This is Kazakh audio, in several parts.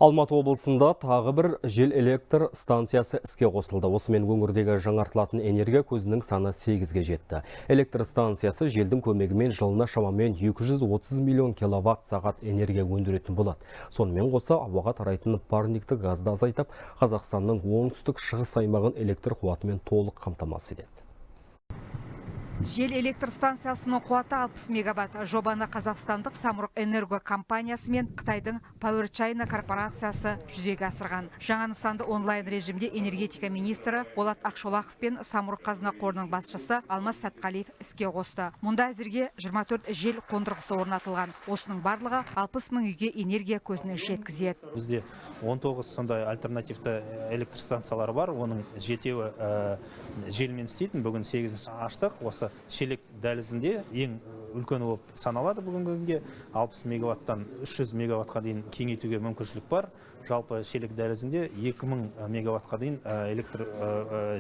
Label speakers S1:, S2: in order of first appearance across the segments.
S1: Алматы облысында тағы бір жел электр станциясы іске қосылды. Осымен өңірдегі жаңартылатын энергия көзінің саны 8-ге жетті. Электр станциясы желдің көмегімен жылына шамамен 230 миллион киловатт сағат энергия өндіретін болады. Сонымен қоса ауаға тарайтын парникті газды азайтып, Қазақстанның оңтүстік шығыс аймағын электр қуатымен толық қамтамасыз етеді.
S2: Жел электр станциясының қуаты 60 мегаватт. Жобаны қазақстандық Самұрық Энерго компаниясы мен Қытайдың Power China корпорациясы жүзеге асырған. Жаңа нысанды онлайн режимде энергетика министрі Болат Ақшолақов пен Самұрық қазына қорының басшысы Алмас Сәтқалиев іске қосты. Мұнда әзірге 24 жел қондырғысы орнатылған. Осының барлығы 60 мың үйге энергия көзіне жеткізеді.
S3: Бізде 19 сондай альтернативті электр станциялар бар. Оның 7-еуі желмен істейтін. Бүгін 8-ін аштық. Осы шелек дәлізінде ең үлкені болып саналады. Бүгінгі күнге 60 мегаваттан 300 мегаваттқа дейін кеңейтуге мүмкіншілік бар. Жалпы шелек дәлізінде 2000 мегаваттқа дейін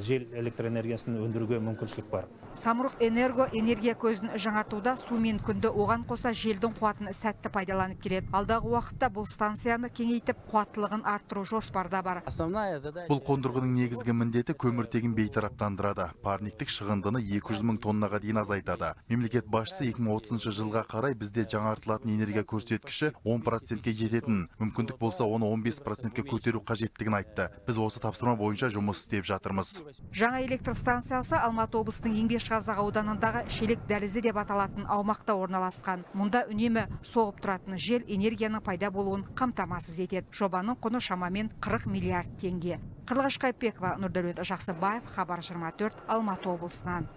S3: жел электр энергиясын өндіруге мүмкіншілік бар.
S2: Самұрық Энерго энергия көзін жаңартуда су мен күнді оған қоса желдің қуатын сәтті пайдаланып келеді. Алдағы уақытта бұл станцияны кеңейтіп, қуаттылығын арттыру жоспарда бар.
S4: Бұл қондырғының негізгі міндеті көміртегін бейтараптандырады. Парниктік шығындыны 200 мың тоннаға дейін азайтады. Мемлекет басшысы 2030 жылға қарай бізде жаңартылатын энергия көрсеткіші 10%-ке жететін. Мүмкіндік болса оны 15%-ке көтеру қажеттігін айтты. Біз осы тапсырма бойынша жұмыс істеп жатырмыз.
S2: Жаңа электр станциясы Алматы облысының Еңбекшіқазақ ауданындағы шелек дәлізі деп аталатын аумақта орналасқан. Мұнда үнемі соғып тұратын жел энергияның пайда болуын қамтамасыз етеді. Жобаның құны шамамен 40 миллиард теңге. Қарлығаш Қайыпбекова, Нұрдәулет Жақсыбаев, Хабар 24, Алматы облысынан.